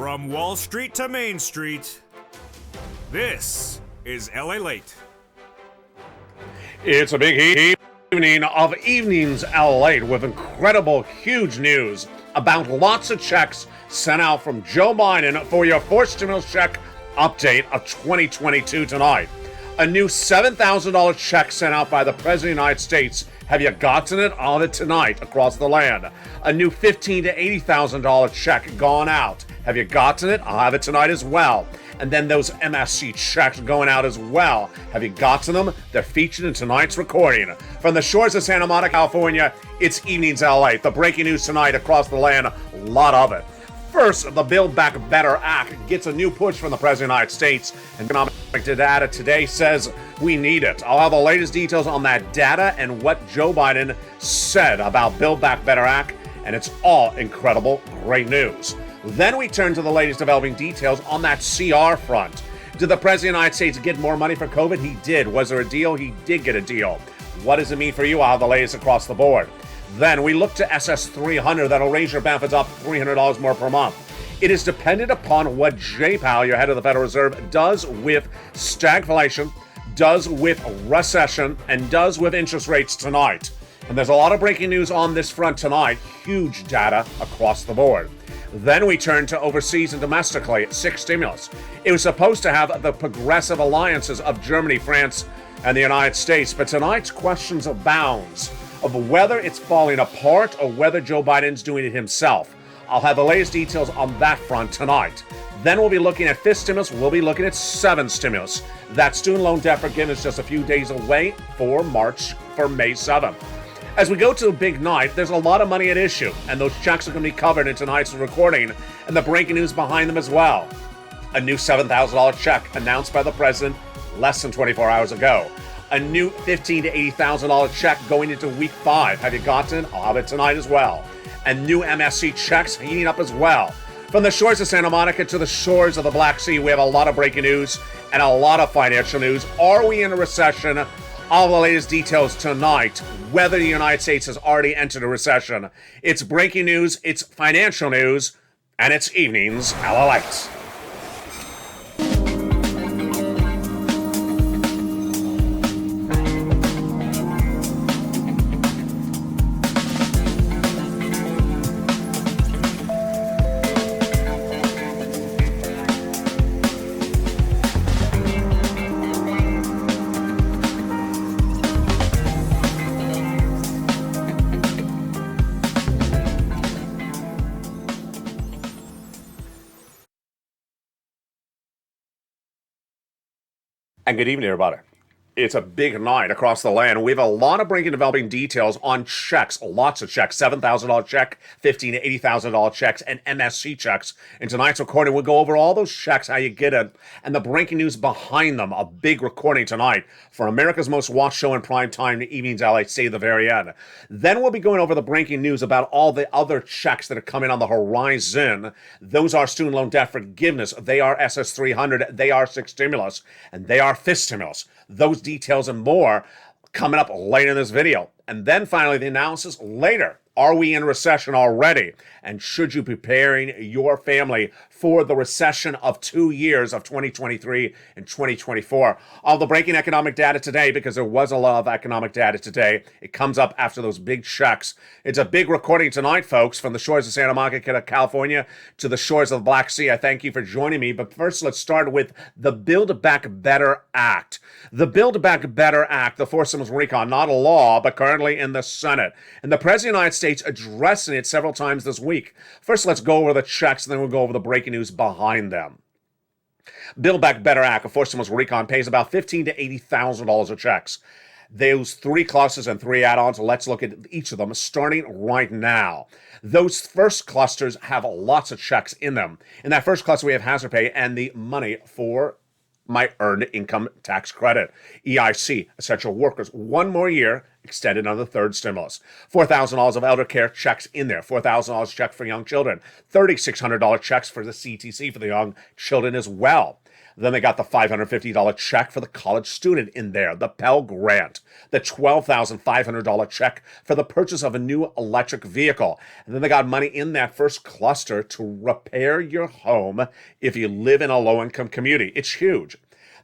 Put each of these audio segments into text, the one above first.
From Wall Street to Main Street, this is Lalate. It's a big evening of Evenings Lalate with incredible, huge news about lots of checks sent out from Joe Biden for your first stimulus check update of 2022 tonight. A new $7,000 check sent out by the President of the United States. Have you gotten it? I'll have it tonight across the land. A new $15,000 to $80,000 check gone out. Have you gotten it? I'll have it tonight as well. And then those MSC checks going out as well. Have you gotten them? They're featured in tonight's recording. From the shores of Santa Monica, California, it's Evenings LA. The breaking news tonight across the land, a lot of it. First, the Build Back Better Act gets a new push from the President of the United States. And economic data today says we need it. I'll have the latest details on that data and what Joe Biden said about Build Back Better Act. And it's all incredible, great news. Then we turn to the latest developing details on that CR front. Did the President of the United States get more money for COVID? He did. Was there a deal? He did get a deal. What does it mean for you? I'll have the latest across the board. Then we look to SS 300 that'll raise your benefits up $300 more per month. It is dependent upon what Jay Powell, your head of the Federal Reserve, does with stagflation, does with recession, and does with interest rates tonight. And there's a lot of breaking news on this front tonight. Huge data across the board. Then we turn to overseas and domestically, 6 stimulus. It was supposed to have the progressive alliances of Germany, France, and the United States, but tonight's questions abounds of whether it's falling apart or whether Joe Biden's doing it himself. I'll have the latest details on that front tonight. Then we'll be looking at 5th stimulus. We'll be looking at 7th stimulus. That student loan debt forgiveness just a few days away for May 7th. As we go to the big night, there's a lot of money at issue, and those checks are going to be covered in tonight's recording and the breaking news behind them as well. A new $7,000 check announced by the president less than 24 hours ago. A new $15,000 to $80,000 check going into week 5. Have you gotten it? I'll have it tonight as well. And new MSC checks heating up as well. From the shores of Santa Monica to the shores of the Black Sea, we have a lot of breaking news and a lot of financial news. Are we in a recession? All the latest details tonight, whether the United States has already entered a recession. It's breaking news, it's financial news, and it's Evenings Lalate. And good evening, everybody. It's a big night across the land. We have a lot of breaking developing details on checks, lots of checks, $7,000 check, $15,000 to $80,000 checks, and MSC checks. In tonight's recording, we'll go over all those checks, how you get it, and the breaking news behind them. A big recording tonight for America's most watched show in prime time, the Evenings LA, stay to the very end. Then we'll be going over the breaking news about all the other checks that are coming on the horizon. Those are student loan debt forgiveness. They are SS 300. They are 6 stimulus. And they are 5th stimulus. Those details and more coming up later in this video. And then finally, the analysis later. Are we in recession already? And should you be preparing your family for the recession of 2 years of 2023 and 2024? All the breaking economic data today, because there was a lot of economic data today. It comes up after those big checks. It's a big recording tonight, folks, from the shores of Santa Monica, California to the shores of the Black Sea. I thank you for joining me. But first, let's start with the Build Back Better Act. The Build Back Better Act, the forced stimulus recon, not a law, but currently in the Senate. And the President of the United States addressing it several times this week. First, let's go over the checks, and then we'll go over the breaking news behind them. Build Back Better Act, a forced stimulus recon, pays about $15,000 to $80,000 of checks. Those 3 clusters and 3 add-ons, let's look at each of them, starting right now. Those first clusters have lots of checks in them. In that first cluster, we have hazard pay and the money for my earned income tax credit, EIC, essential workers, 1 more year extended on the 3rd stimulus. $4,000 of elder care checks in there, $4,000 check for young children, $3,600 checks for the CTC for the young children as well. Then they got the $550 check for the college student in there, the Pell Grant, the $12,500 check for the purchase of a new electric vehicle. And then they got money in that first cluster to repair your home if you live in a low-income community. It's huge.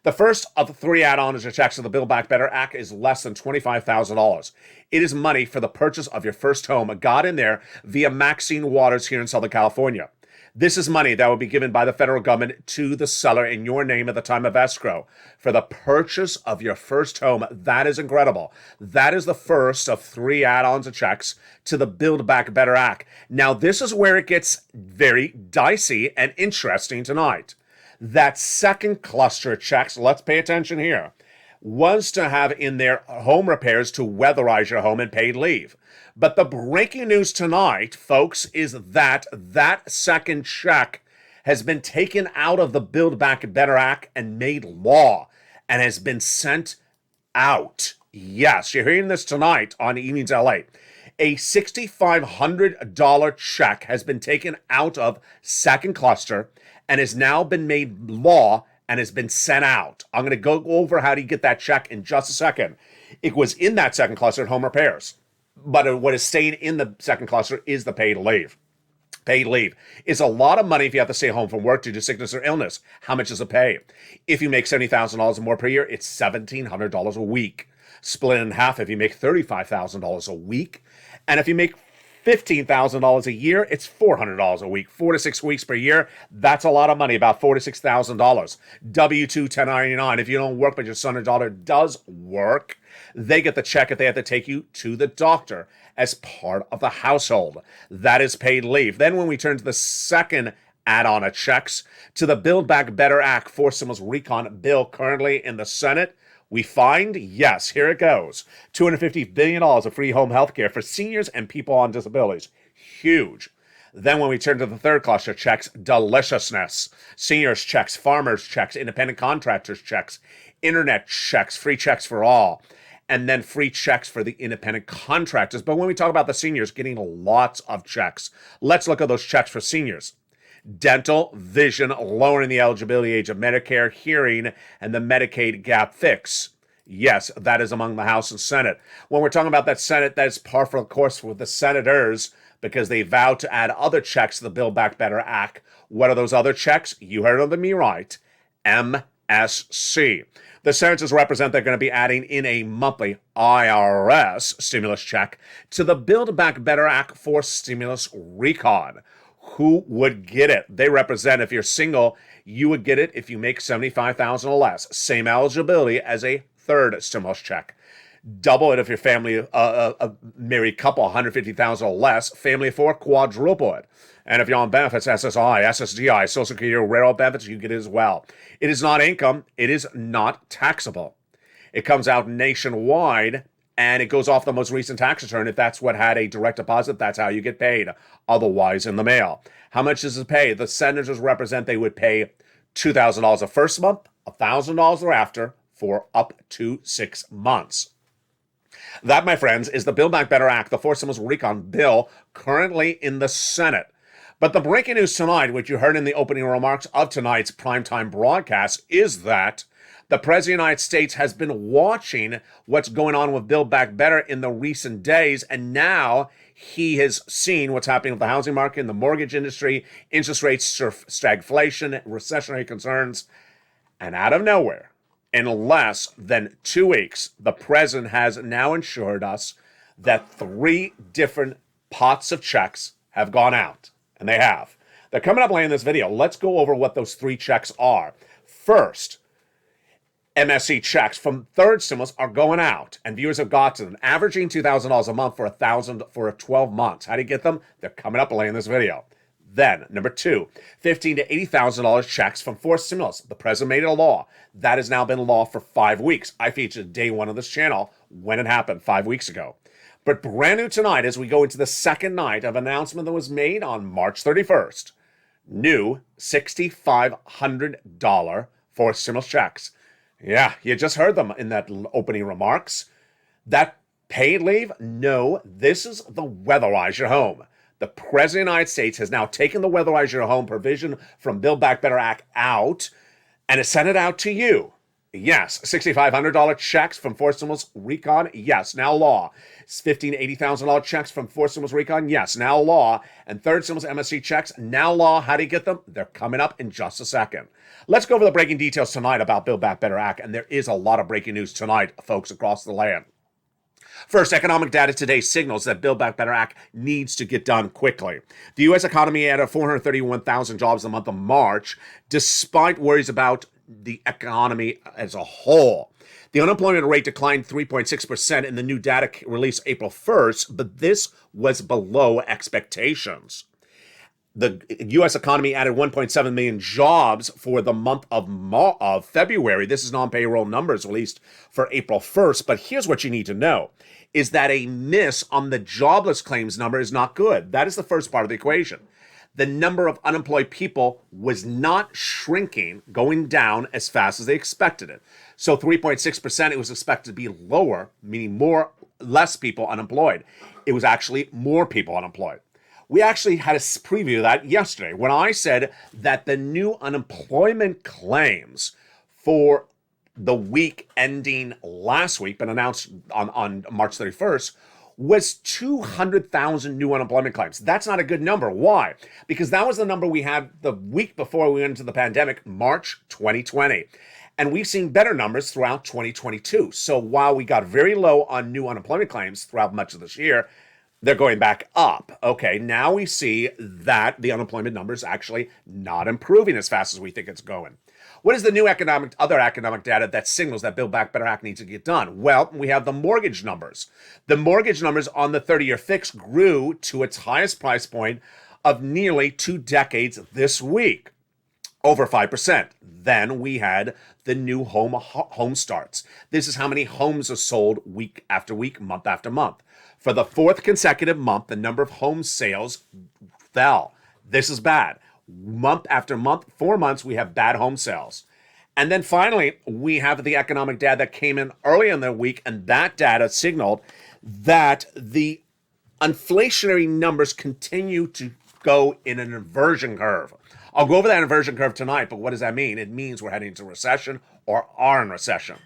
The first of the three add-ons or checks of the Build Back Better Act is less than $25,000. It is money for the purchase of your first home, got in there via Maxine Waters here in Southern California. This is money that will be given by the federal government to the seller in your name at the time of escrow for the purchase of your first home. That is incredible. That is the first of three add-ons or checks to the Build Back Better Act. Now, this is where it gets very dicey and interesting tonight. That second cluster of checks, let's pay attention here, was to have in there home repairs to weatherize your home and paid leave. But the breaking news tonight, folks, is that that second check has been taken out of the Build Back Better Act and made law and has been sent out. Yes, you're hearing this tonight on Evenings LA. A $6,500 check has been taken out of second cluster and has now been made law and has been sent out. I'm going to go over how to get that check in just a second. It was in that second cluster at home repairs. But what is staying in the second cluster is the paid leave. Paid leave is a lot of money if you have to stay home from work due to sickness or illness. How much does it pay? If you make $70,000 or more per year, it's $1,700 a week. Split in half if you make $35,000 a week. And if you make $15,000 a year, it's $400 a week. 4 to 6 weeks per year, that's a lot of money, about $4,000 to $6,000. W-2, 1099, if you don't work but your son or daughter does work, they get the check if they have to take you to the doctor as part of the household. That is paid leave. Then when we turn to the second add-on of checks to the Build Back Better Act Forced Stimulus Recon bill currently in the Senate, we find, yes, here it goes, $250 billion of free home health care for seniors and people on disabilities. Huge. Then when we turn to the third cluster, checks, deliciousness. Seniors checks, farmers checks, independent contractors checks, internet checks, free checks for all, and then free checks for the independent contractors. But when we talk about the seniors getting lots of checks, let's look at those checks for seniors. Dental, vision, lowering the eligibility age of Medicare, hearing, and the Medicaid gap fix. Yes, that is among the House and Senate. When we're talking about that Senate, that is par for the course with the senators because they vowed to add other checks to the Build Back Better Act. What are those other checks? You heard of me right. MSC. The senators represent they're going to be adding in a monthly IRS stimulus check to the Build Back Better Act for stimulus recon. Who would get it? They represent if you're single, you would get it if you make $75,000 or less. Same eligibility as a third stimulus check. Double it if you're family, a married couple, $150,000 or less. Family of four, quadruple it. And if you're on benefits, SSI, SSDI, Social Security, railroad benefits, you get it as well. It is not income. It is not taxable. It comes out nationwide, and it goes off the most recent tax return. If that's what had a direct deposit, that's how you get paid. Otherwise, in the mail. How much does it pay? The senators represent they would pay $2,000 the first month, $1,000 thereafter, for up to 6 months. That, my friends, is the Build Back Better Act, the Forced Stimulus Recon bill, currently in the Senate. But the breaking news tonight, which you heard in the opening remarks of tonight's primetime broadcast, is that the President of the United States has been watching what's going on with Build Back Better in the recent days, and now he has seen what's happening with the housing market, and the mortgage industry, interest rates, stagflation, recessionary concerns, and out of nowhere, in less than 2 weeks, the President has now assured us that 3 different pots of checks have gone out, and they have. They're coming up later in this video. Let's go over what those 3 checks are. First, MSC checks from third stimulus are going out, and viewers have got to them, averaging $2,000 a month for $1,000 for 12 months. How do you get them? They're coming up later in this video. Then, number 2, $15,000 to $80,000 checks from fourth stimulus. The president made it a law. That has now been law for 5 weeks. I featured day 1 of this channel when it happened 5 weeks ago. But brand new tonight, as we go into the second night of announcement that was made on March 31st, new $6,500 fourth stimulus checks. Yeah, you just heard them in that opening remarks. That paid leave? No, this is the weatherize your home. The President of the United States has now taken the weatherize your home provision from Build Back Better Act out, And it sent it out to you. Yes, $6,500 checks from Fourth Stimulus Recon. Yes, now law. $15,000 to $80,000 checks from Fourth Stimulus Recon. Yes, now law. And Third Stimulus MSC checks. Now law. How do you get them? They're coming up in just a second. Let's go over the breaking details tonight about Build Back Better Act. And there is a lot of breaking news tonight, folks, across the land. First, economic data today signals that Build Back Better Act needs to get done quickly. The U.S. economy added 431,000 jobs in the month of March, despite worries about the economy as a whole. The unemployment rate declined 3.6% in the new data released April 1st, but this was below expectations. The U.S. economy added 1.7 million jobs for the month of February. This is non-payroll numbers released for April 1st. But here's what you need to know, is that a miss on the jobless claims number is not good. That is the first part of the equation. The number of unemployed people was not shrinking, going down as fast as they expected it. So 3.6%, it was expected to be lower, meaning less people unemployed. It was actually more people unemployed. We actually had a preview of that yesterday when I said that the new unemployment claims for the week ending last week, but announced on March 31st, was 200,000 new unemployment claims. That's not a good number. Why? Because that was the number we had the week before we went into the pandemic, March 2020. And we've seen better numbers throughout 2022. So while we got very low on new unemployment claims throughout much of this year, they're going back up. Okay, now we see that the unemployment number is actually not improving as fast as we think it's going. What is the new other economic data that signals that Build Back Better Act needs to get done? Well, we have the mortgage numbers. The mortgage numbers on the 30-year fix grew to its highest price point of nearly 2 decades this week, over 5%. Then we had the new home starts. This is how many homes are sold week after week, month after month. For the 4th consecutive month, the number of home sales fell. This is bad. Month after month, 4 months, we have bad home sales. And then finally, we have the economic data that came in early in the week, and that data signaled that the inflationary numbers continue to go in an inversion curve. I'll go over that inversion curve tonight, but what does that mean? It means we're heading into recession or are in recession.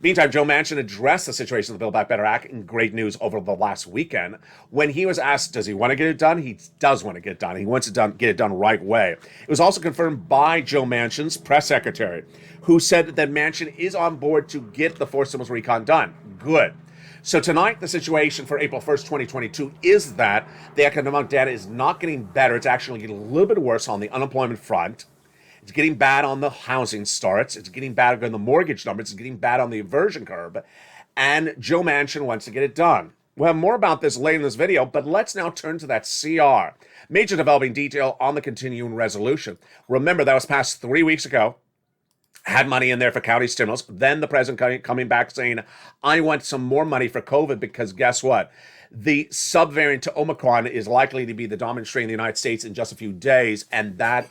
Meantime, Joe Manchin addressed the situation of the Build Back Better Act in great news over the last weekend. When he was asked, does he want to get it done? He does want to get it done. He wants to get it done right way. It was also confirmed by Joe Manchin's press secretary, who said that Manchin is on board to get the Fourth Stimulus Recon done. Good. So tonight, the situation for April 1st, 2022 is that the economic data is not getting better. It's actually getting a little bit worse on the unemployment front. It's getting bad on the housing starts. It's getting bad on the mortgage numbers. It's getting bad on the inversion curve. And Joe Manchin wants to get it done. We'll have more about this later in this video, but let's now turn to that CR. Major developing detail on the continuing resolution. Remember, that was passed 3 weeks ago. Had money in there for county stimulus. Then the president coming back saying, I want some more money for COVID because guess what? The subvariant to Omicron is likely to be the dominant strain in the United States in just a few days, and that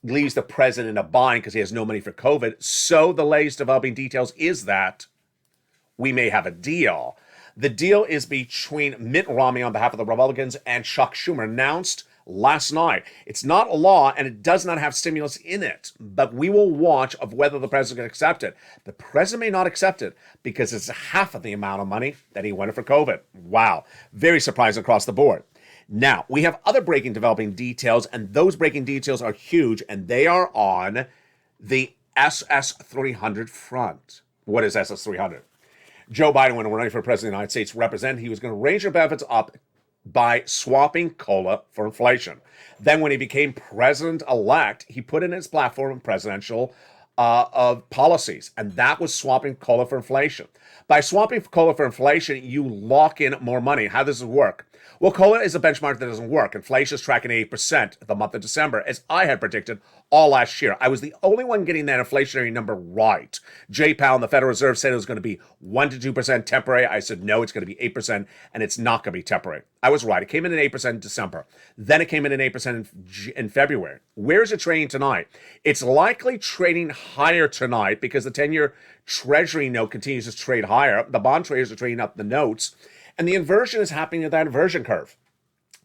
leaves the president in a bind because he has no money for COVID. So the latest developing details is that we may have a deal. The deal is between Mitt Romney on behalf of the Republicans and Chuck Schumer, announced last night. It's not a law and it does not have stimulus in it, but we will watch of whether the president can accept it. The president may not accept it because it's half of the amount of money that he wanted for COVID. Wow. Very surprising across the board. Now, we have other breaking developing details, and those breaking details are huge, and they are on the SS300 front. What is SS300? Joe Biden, when running for president of the United States, represented he was going to raise your benefits up by swapping COLA for inflation. Then when he became president-elect, he put in his platform presidential of policies, and that was swapping COLA for inflation. By swapping COLA for inflation, you lock in more money. How does it work? Well, COLA is a benchmark that doesn't work. Inflation is tracking 8% the month of December, as I had predicted all last year. I was the only one getting that inflationary number right. Jay Powell, the Federal Reserve, said it was going to be 1% to 2% temporary. I said, no, it's going to be 8%, and it's not going to be temporary. I was right. It came in at 8% in December. Then it came in at 8% in February. Where is it trading tonight? It's likely trading higher tonight because the 10-year Treasury note continues to trade higher. The bond traders are trading up the notes. And the inversion is happening at that inversion curve.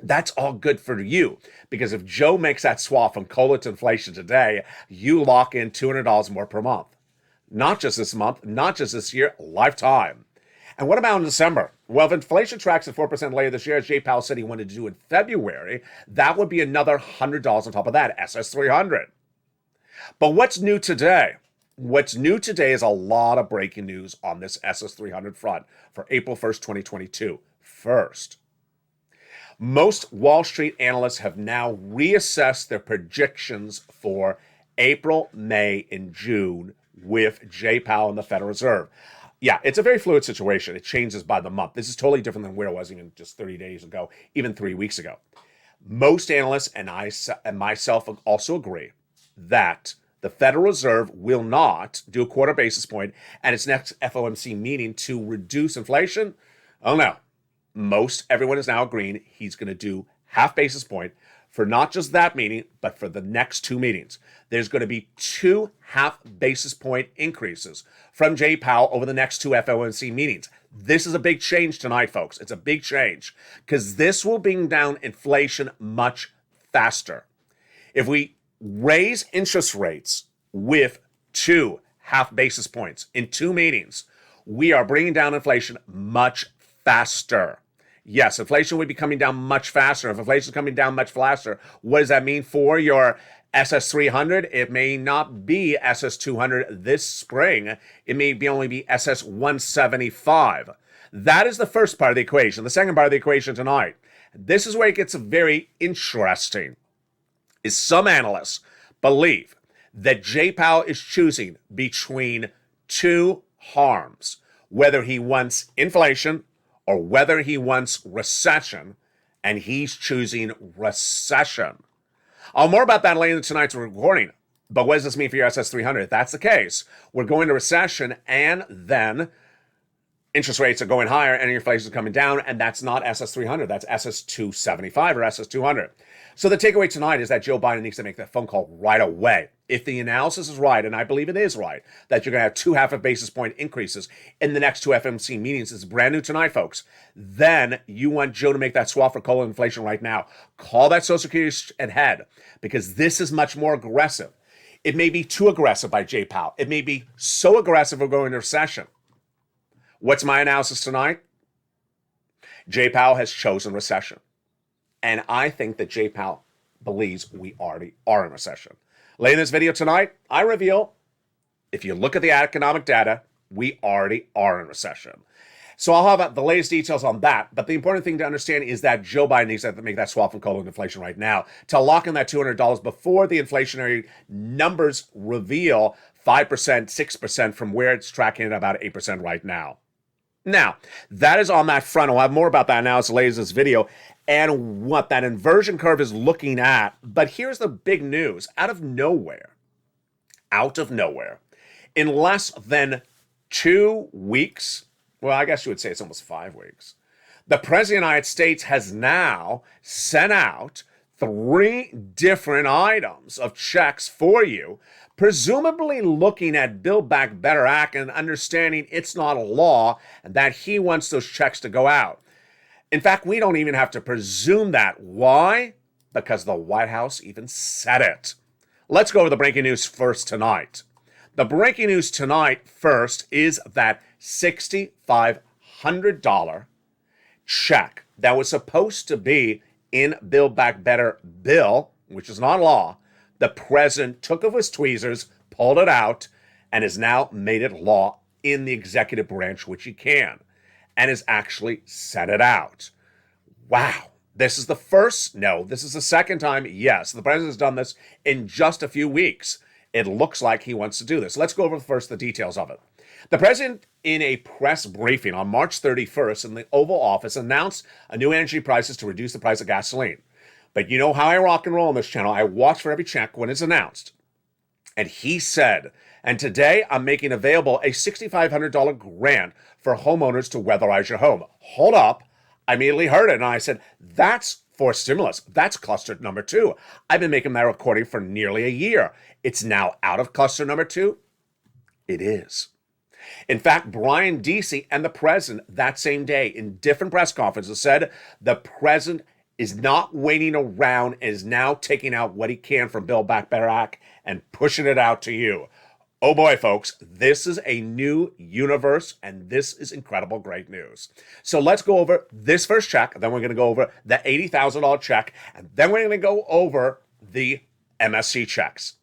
That's all good for you, because if Joe makes that swap from COLA to inflation today, you lock in $200 more per month. Not just this month, not just this year, lifetime. And what about in December? Well, if inflation tracks at 4% later this year, as Jay Powell said he wanted to do in February, that would be another $100 on top of that, SS300. But what's new today? What's new today is a lot of breaking news on this SS300 front for April 1st, 2022. First, most Wall Street analysts have now reassessed their predictions for April, May, and June with Jay Powell and the Federal Reserve. Yeah, it's a very fluid situation. It changes by the month. This is totally different than where it was even just 30 days ago, even 3 weeks ago. Most analysts and I and myself also agree that the Federal Reserve will not do a quarter basis point at its next FOMC meeting to reduce inflation. Oh no. Most everyone is now agreeing he's going to do half basis point for not just that meeting, but for the next two meetings. There's going to be 2 half basis point increases from Jay Powell over the next 2 FOMC meetings. This is a big change tonight, folks. It's a big change because this will bring down inflation much faster. If we raise interest rates with 2 half basis points in 2 meetings, we are bringing down inflation much faster. Yes, inflation would be coming down much faster. If inflation is coming down much faster, what does that mean for your SS300? It may not be SS200 this spring. It may only be SS175. That is the first part of the equation. The second part of the equation tonight, this is where it gets very interesting, is some analysts believe that Jay Powell is choosing between 2 harms, whether he wants inflation or whether he wants recession, and he's choosing recession. More about that later in tonight's recording. But what does this mean for your SS300? If that's the case, we're going to recession, and then interest rates are going higher, and inflation is coming down, and that's not SS300. That's SS275 or SS200. So the takeaway tonight is that Joe Biden needs to make that phone call right away. If the analysis is right, and I believe it is right, that you're going to have 2 half a basis point increases in the next 2 FMC meetings, it's brand new tonight, folks, then you want Joe to make that swap for COLA inflation right now. Call that Social Security head, because this is much more aggressive. It may be too aggressive by Jay Powell. It may be so aggressive we're going into recession. What's my analysis tonight? Jay Powell has chosen recession. And I think that Jay Powell believes we already are in recession. Later in this video tonight, I reveal, if you look at the economic data, we already are in recession. So I'll have the latest details on that. But the important thing to understand is that Joe Biden needs to make that swap from COLA and inflation right now to lock in that $200 before the inflationary numbers reveal 5%, 6% from where it's tracking at about 8% right now. Now, that is on that front. I'll have more about that analysis later in this video and what that inversion curve is looking at. But here's the big news. Out of nowhere, in less than 2 weeks, well, I guess you would say it's almost 5 weeks, the President of the United States has now sent out 3 different items of checks for you, presumably looking at Build Back Better Act and understanding it's not a law and that he wants those checks to go out. In fact, we don't even have to presume that. Why? Because the White House even said it. Let's go over the breaking news first tonight. The breaking news tonight first is that $6,500 check that was supposed to be in Build Back Better bill, which is not law. The president took of his tweezers, pulled it out, and has now made it law in the executive branch, which he can, and has actually sent it out. Wow. This is the first? No, this is the second time. Yes, the president has done this in just a few weeks. It looks like he wants to do this. Let's go over first the details of it. The president, in a press briefing on March 31st in the Oval Office, announced a new energy prices to reduce the price of gasoline. But you know how I rock and roll on this channel. I watch for every check when it's announced. And he said, and today I'm making available a $6,500 grant for homeowners to weatherize your home. Hold up. I immediately heard it and I said, that's for stimulus. That's cluster number 2. I've been making that recording for nearly a year. It's now out of cluster number 2. It is. In fact, Brian Deasy and the president that same day in different press conferences said the president is not waiting around, is now taking out what he can from Bill Bacharach and pushing it out to you. Oh boy, folks, this is a new universe, and this is incredible great news. So let's go over this first check, then we're going to go over the $80,000 check, and then we're going to go over the MSC checks.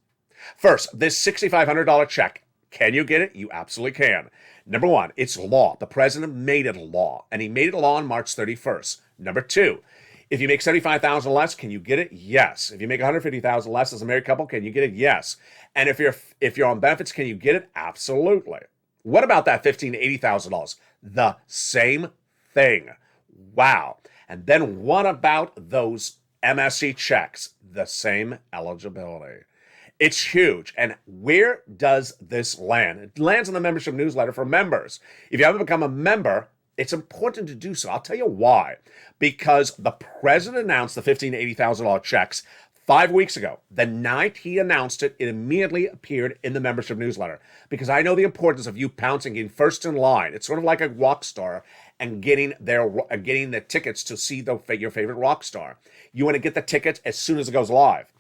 First, this $6,500 check. Can you get it? You absolutely can. Number one, it's law. The president made it law, and he made it law on March 31st. Number two, if you make $75,000 less, can you get it? Yes. If you make $150,000 less as a married couple, can you get it? Yes. And if you're on benefits, can you get it? Absolutely. What about that $15,000 to $80,000? The same thing. Wow. And then what about those MSC checks? The same eligibility. It's huge. And where does this land? It lands in the membership newsletter for members. If you haven't become a member, it's important to do so. I'll tell you why. Because the president announced the $15,000 to $80,000 checks 5 weeks ago. The night he announced it, it immediately appeared in the membership newsletter. Because I know the importance of you pouncing, getting first in line. It's sort of like a rock star and getting the tickets to see your favorite rock star. You want to get the tickets as soon as it goes live.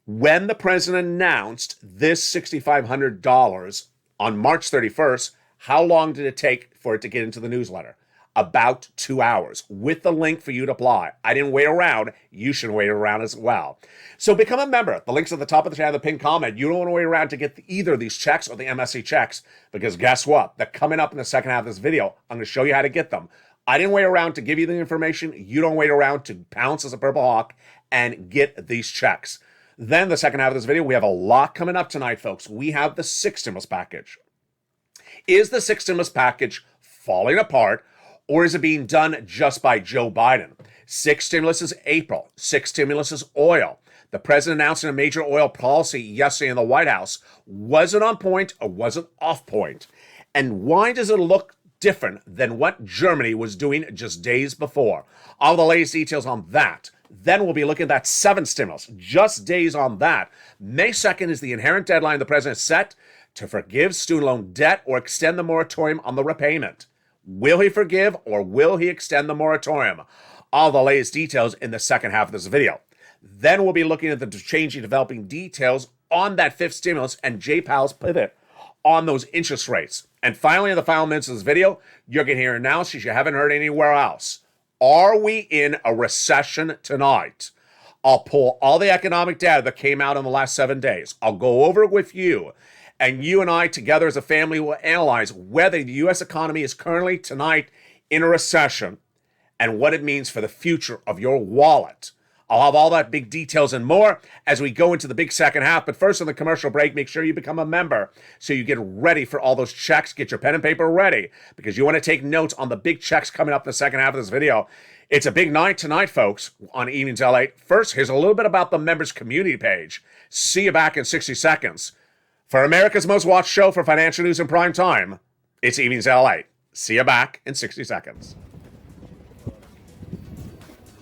When the president announced this $6,500 on March 31st, how long did it take for it to get into the newsletter? About 2 hours with the link for you to apply. I didn't wait around. You should wait around as well. So become a member. The link's at the top of the channel, the pinned comment. You don't want to wait around to get either these checks or the MSC checks, because guess what? They're coming up in the second half of this video. I'm going to show you how to get them. I didn't wait around to give you the information. You don't wait around to pounce as a purple hawk and get these checks. Then the second half of this video, we have a lot coming up tonight, folks. We have the 6 stimulus package. Is the 6 stimulus package falling apart, or is it being done just by Joe Biden? 6 stimulus is April. 6 stimulus is oil. The president announcing a major oil policy yesterday in the White House. Was it on point or was it off point? And why does it look different than what Germany was doing just days before? All the latest details on that. Then we'll be looking at that 7 stimulus, just days on that. May 2nd is the inherent deadline the president set to forgive student loan debt or extend the moratorium on the repayment. Will he forgive or will he extend the moratorium? All the latest details in the second half of this video. Then we'll be looking at the changing, developing details on that 5th stimulus and Jay Powell's pivot on those interest rates. And finally, in the final minutes of this video, you're going to hear an analysis you haven't heard anywhere else. Are we in a recession tonight? I'll pull all the economic data that came out in the last 7 days. I'll go over it with you. And you and I together as a family will analyze whether the U.S. economy is currently tonight in a recession and what it means for the future of your wallet. I'll have all that big details and more as we go into the big second half. But first, on the commercial break, make sure you become a member so you get ready for all those checks. Get your pen and paper ready because you want to take notes on the big checks coming up in the second half of this video. It's a big night tonight, folks, on Evenings Lalate. First, here's a little bit about the members community page. See you back in 60 seconds. For America's most watched show for financial news in prime time, it's Evenings Lalate. See you back in 60 seconds.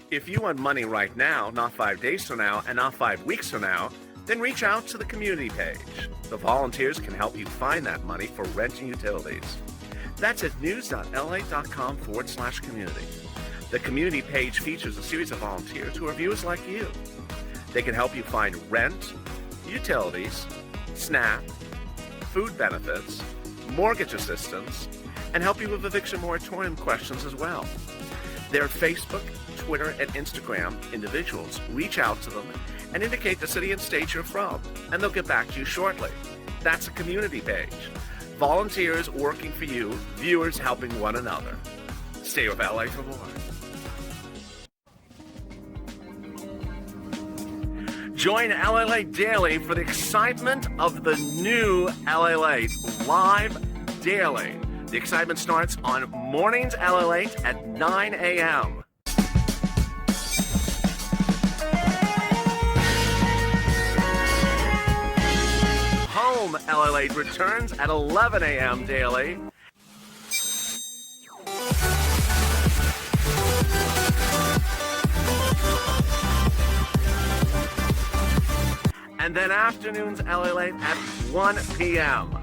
If you want money right now, not 5 days from now, and not 5 weeks from now, then reach out to the community page. The volunteers can help you find that money for rent and utilities. That's at news.la.com/community. The community page features a series of volunteers who are viewers like you. They can help you find rent, utilities, SNAP, food benefits, mortgage assistance, and help you with eviction moratorium questions as well. They're Facebook, Twitter, and Instagram individuals. Reach out to them and indicate the city and state you're from, and they'll get back to you shortly. That's a community page. Volunteers working for you, viewers helping one another. Stay with LA for more. Join LA Late Daily for the excitement of the new LA Late live daily. The excitement starts on mornings LA Late at 9 a.m. Home LA Late returns at 11 a.m. daily. And then afternoons LA Late at 1 p.m.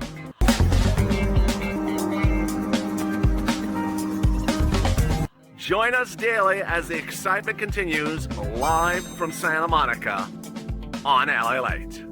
Join us daily as the excitement continues live from Santa Monica on LA Late.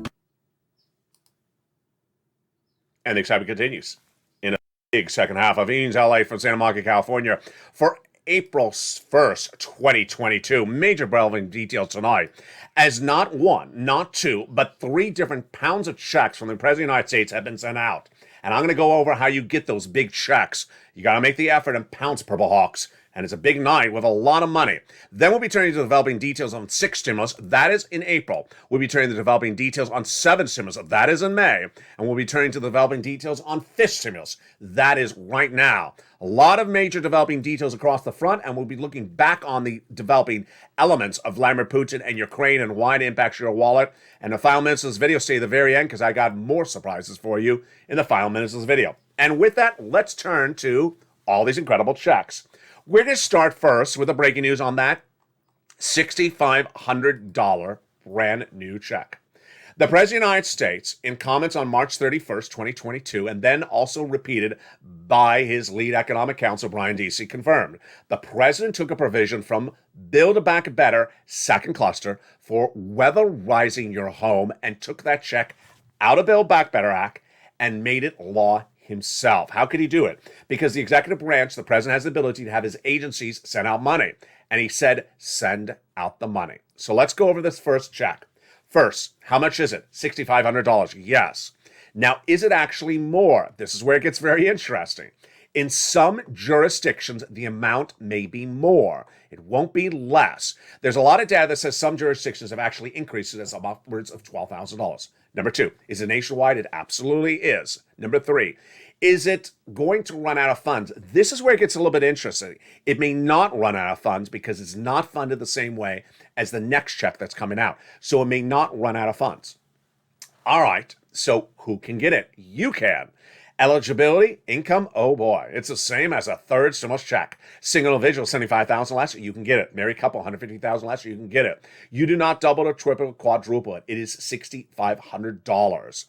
And the excitement continues in a big second half of Evenings LA from Santa Monica, California for April 1st, 2022. Major relevant details tonight as not one, not two, but 3 different pounds of checks from the President of the United States have been sent out. And I'm going to go over how you get those big checks. You got to make the effort and pounce, Purple Hawks. And it's a big night with a lot of money. Then we'll be turning to developing details on 6 stimulus. That is in April. We'll be turning to developing details on 7 stimulus. That is in May. And we'll be turning to developing details on 5th stimulus. That is right now. A lot of major developing details across the front, and we'll be looking back on the developing elements of Vladimir Putin and Ukraine and why it impacts your wallet. And the final minutes of this video, stay to the very end because I got more surprises for you in the final minutes of this video. And with that, let's turn to all these incredible checks. We're going to start first with the breaking news on that $6,500 brand new check. The President of the United States, in comments on March 31st, 2022, and then also repeated by his lead economic counsel, Brian Deasy, confirmed the President took a provision from Build Back Better second cluster for weatherizing your home and took that check out of Build Back Better Act and made it law himself. How could he do it? Because the executive branch, the president has the ability to have his agencies send out money. And he said, send out the money. So let's go over this first check. First, how much is it? $6,500. Yes. Now, is it actually more? This is where it gets very interesting. In some jurisdictions, the amount may be more. It won't be less. There's a lot of data that says some jurisdictions have actually increased it as upwards of $12,000. Number 2, is it nationwide? It absolutely is. Number 3, is it going to run out of funds? This is where it gets a little bit interesting. It may not run out of funds because it's not funded the same way as the next check that's coming out. So it may not run out of funds. All right, so who can get it? You can. Eligibility, income, oh boy, it's the same as a third stimulus check. Single individual, $75,000 last year, you can get it. Married couple, $150,000 last year, you can get it. You do not double or triple or quadruple it. It is $6,500.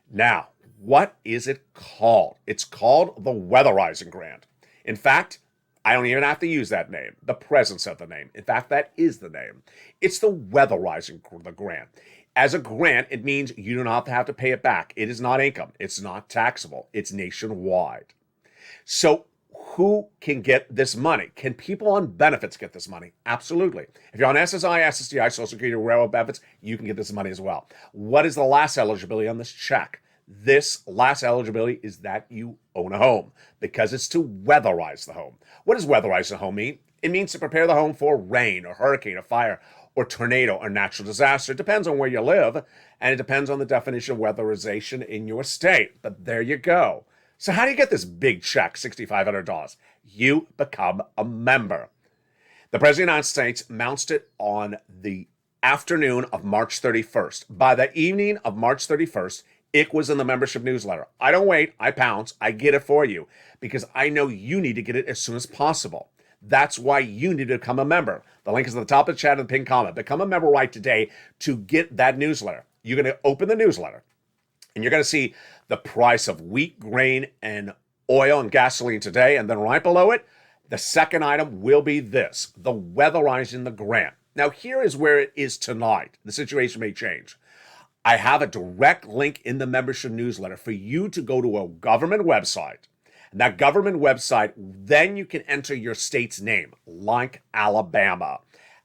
Now, what is it called? It's called the Weatherizing Grant. In fact, I don't even have to use that name. The presence of the name. In fact, that is the name. It's the Weatherizing Grant. As a grant, it means you do not have to pay it back. It is not income. It's not taxable. It's nationwide. So who can get this money? Can people on benefits get this money? Absolutely. If you're on SSI, SSDI, Social Security, railroad benefits, you can get this money as well. What is the last eligibility on this check? This last eligibility is that you own a home because it's to weatherize the home. What does weatherize the home mean? It means to prepare the home for rain or hurricane or fire or tornado or natural disaster. It depends on where you live, and it depends on the definition of weatherization in your state. But there you go. So how do you get this big check, $6,500? You become a member. The President of the United States announced it on the afternoon of March 31st. By the evening of March 31st, it was in the membership newsletter. I don't wait, I pounce, I get it for you because I know you need to get it as soon as possible. That's why you need to become a member. The link is at the top of the chat and the pinned comment. Become a member right today to get that newsletter. You're going to open the newsletter and you're going to see the price of wheat, grain, and oil and gasoline today. And then right below it, the second item will be this, the weatherizing the grant. Now, here is where it is tonight. The situation may change. I have a direct link in the membership newsletter for you to go to a government website. And that government website, then you can enter your state's name, like Alabama.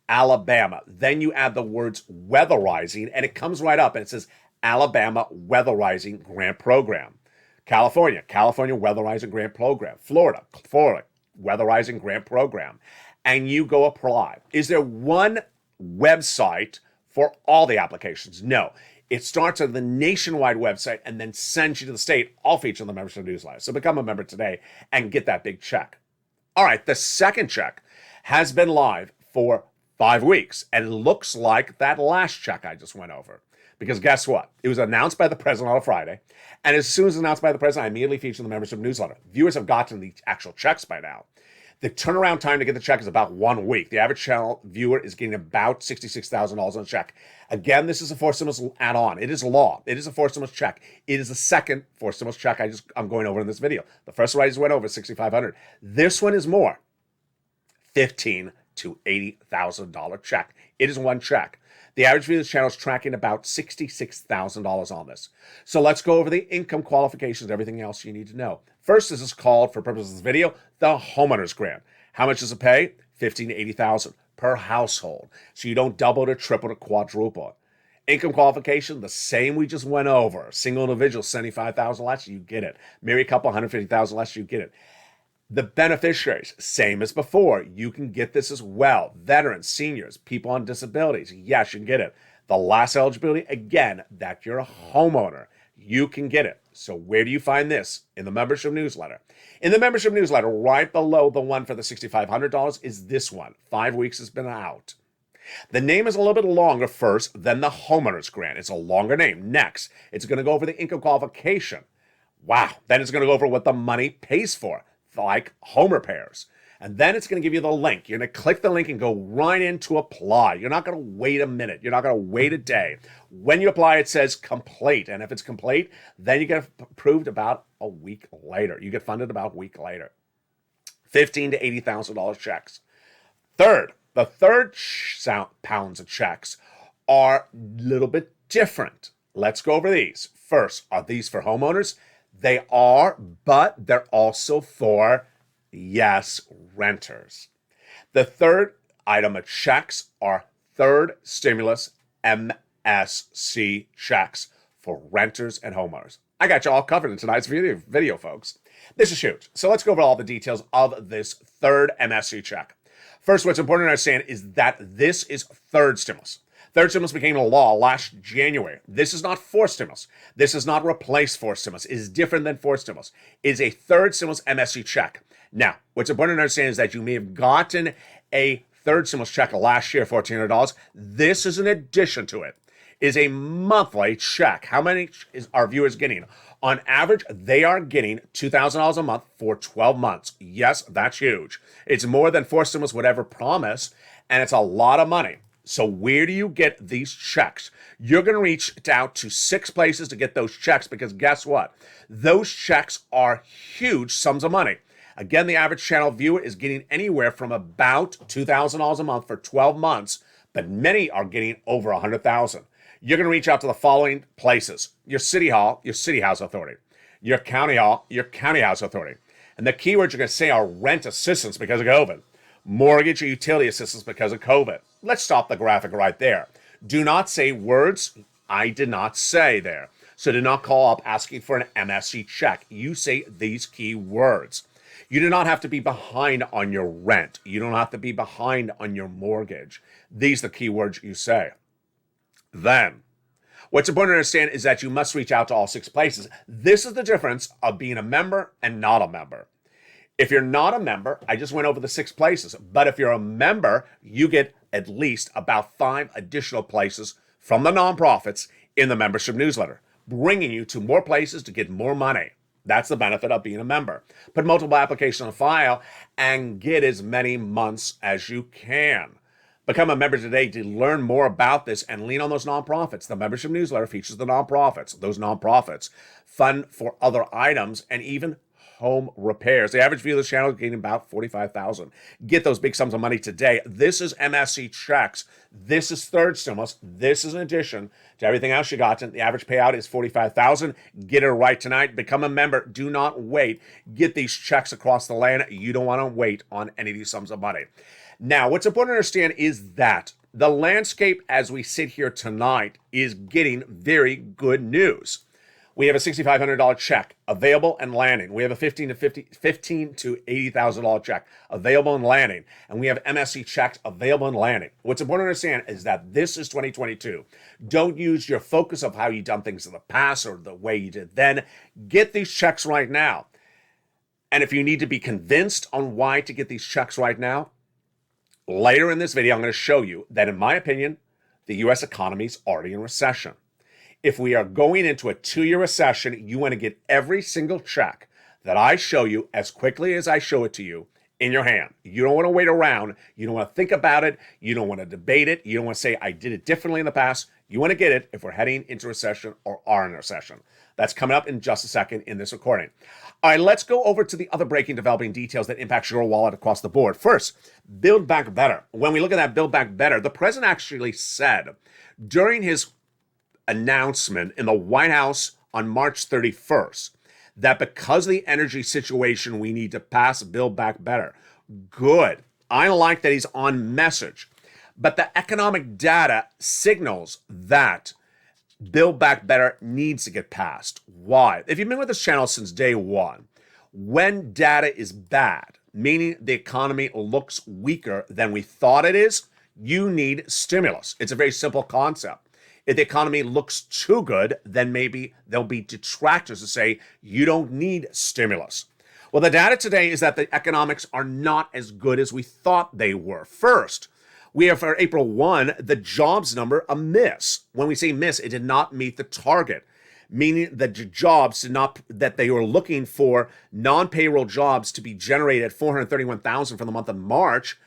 Alabama. Then you add the words weatherizing, and it comes right up, and it says Alabama Weatherizing Grant Program. California Weatherizing Grant Program. Florida Weatherizing Grant Program. And you go apply. Is there one website for all the applications? No. It starts on the nationwide website and then sends you to the state, all featured in the membership newsletter. So become a member today and get that big check. All right, the second check has been live for 5 weeks, and it looks like that last check I just went over. Because guess what? It was announced by the president on a Friday, and as soon as announced by the president, I immediately featured in the membership newsletter. Viewers have gotten the actual checks by now. The turnaround time to get the check is about 1 week. The average channel viewer is getting about $66,000 on a check. Again, this is a 4 stimulus add-on. It is law. It is a 4 stimulus check. It is the second 4 stimulus check I'm going over in this video. The first one I just went over, $6,500. This one is more. $15,000 to $80,000 check. It is one check. The average view of this channel is tracking about $66,000 on this. So let's go over the income qualifications, everything else you need to know. First, this is called, for purposes of this video, the homeowner's grant. How much does it pay? $15,000 to $80,000 per household. So you don't double it, triple it, quadruple it. Income qualification, the same we just went over. Single individual, $75,000 less, you get it. Married couple, $150,000 less, you get it. The beneficiaries, same as before. You can get this as well. Veterans, seniors, people on disabilities. Yes, you can get it. The last eligibility, again, that you're a homeowner. You can get it. So where do you find this? In the membership newsletter. In the membership newsletter, right below the one for the $6,500 is this one. 5 weeks has been out. The name is a little bit longer first than the homeowner's grant. It's a longer name. Next, it's going to go over the income qualification. Wow. Then it's going to go over what the money pays for, like home repairs. And then it's going to give you the link. You're going to click the link and go right in to apply. You're not going to wait a minute. You're not going to wait a day. When you apply, it says complete. And if it's complete, then you get approved about a week later. You get funded about a week later. $15,000 to $80,000 checks. Third, the third pounds of checks are a little bit different. Let's go over these. First, are these for homeowners? They are, but they're also for, yes, renters. The third item of checks are third stimulus MSC checks for renters and homeowners. I got you all covered in tonight's video, folks. This is huge. So let's go over all the details of this third MSC check. First, what's important to understand is that this is third stimulus. Third stimulus became a law last January. This is not fourth stimulus. This does not replace fourth stimulus. It is different than fourth stimulus. It is a third stimulus MSC check. Now, what's important to understand is that you may have gotten a third stimulus check last year, $1,400. This is an addition to it. It is a monthly check. How many is our viewers getting? On average, they are getting $2,000 a month for 12 months. Yes, that's huge. It's more than fourth stimulus would ever promise, and it's a lot of money. So where do you get these checks? You're going to reach out to 6 places to get those checks because guess what? Those checks are huge sums of money. Again, the average channel viewer is getting anywhere from about $2,000 a month for 12 months, but many are getting over $100,000. You're going to reach out to the following places: your city hall, your city house authority; your county hall, your county house authority. And the keywords you're going to say are rent assistance because of COVID, mortgage or utility assistance because of COVID. Let's stop the graphic right there. Do not say words I did not say there. So do not call up asking for an MSC check. You say these key words. You do not have to be behind on your rent. You don't have to be behind on your mortgage. These are the key words you say. Then, what's important to understand is that you must reach out to all 6 places. This is the difference of being a member and not a member. If you're not a member, I just went over the 6 places. But if you're a member, you get at least about 5 additional places from the nonprofits in the membership newsletter, bringing you to more places to get more money. That's the benefit of being a member. Put multiple applications on file and get as many months as you can. Become a member today to learn more about this and lean on those nonprofits. The membership newsletter features the nonprofits. Those nonprofits fund for other items and even home repairs. The average view of this channel is getting about $45,000. Get those big sums of money today. This is MSC checks. This is third stimulus. This is an addition to everything else you got. The average payout is $45,000. Get it right tonight. Become a member. Do not wait. Get these checks across the land. You don't want to wait on any of these sums of money. Now, what's important to understand is that the landscape as we sit here tonight is getting very good news. We have a $6,500 check available and landing. We have a $15,000 to $80,000 check available and landing. And we have MSC checks available and landing. What's important to understand is that this is 2022. Don't use your focus of how you've done things in the past or the way you did then. Get these checks right now. And if you need to be convinced on why to get these checks right now, later in this video, I'm going to show you that, in my opinion, the U.S. economy is already in recession. If we are going into a 2-year recession, you want to get every single check that I show you as quickly as I show it to you in your hand. You don't want to wait around. You don't want to think about it. You don't want to debate it. You don't want to say, I did it differently in the past. You want to get it if we're heading into recession or are in a recession. That's coming up in just a second in this recording. All right, let's go over to the other breaking developing details that impact your wallet across the board. First, Build Back Better. When we look at that Build Back Better, the president actually said during his announcement in the White House on March 31st that because of the energy situation, we need to pass Build Back Better. Good. I like that he's on message. But the economic data signals that Build Back Better needs to get passed. Why? If you've been with this channel since day one, when data is bad, meaning the economy looks weaker than we thought it is, you need stimulus. It's a very simple concept. If the economy looks too good, then maybe there'll be detractors to say you don't need stimulus. Well, the data today is that the economics are not as good as we thought they were. First, we have for April 1, the jobs number a miss. When we say miss, it did not meet the target, meaning that the jobs did not, that they were looking for non-payroll jobs to be generated at 431,000 for the month of March.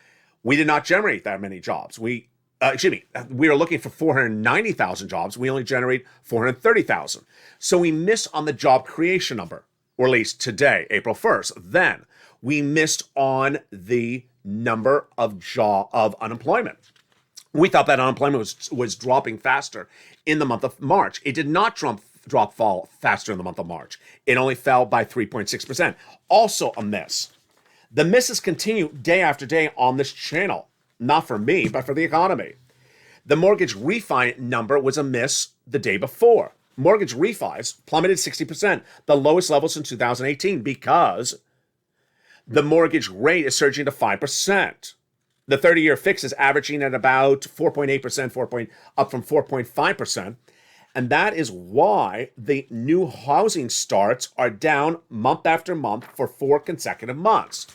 We did not generate that many jobs. We were looking for 490,000 jobs. We only generate 430,000. So we missed on the job creation number, or at least today, April 1st. Then we missed on the number of unemployment. We thought that unemployment was dropping faster in the month of March. It did not fall faster in the month of March. It only fell by 3.6%. Also a miss. The misses continue day after day on this channel. Not for me, but for the economy. The mortgage refi number was a miss the day before. Mortgage refis plummeted 60%, the lowest level since 2018, because the mortgage rate is surging to 5%. The 30-year fix is averaging at about 4.8%, up from 4.5%. And that is why the new housing starts are down month after month for 4 consecutive months.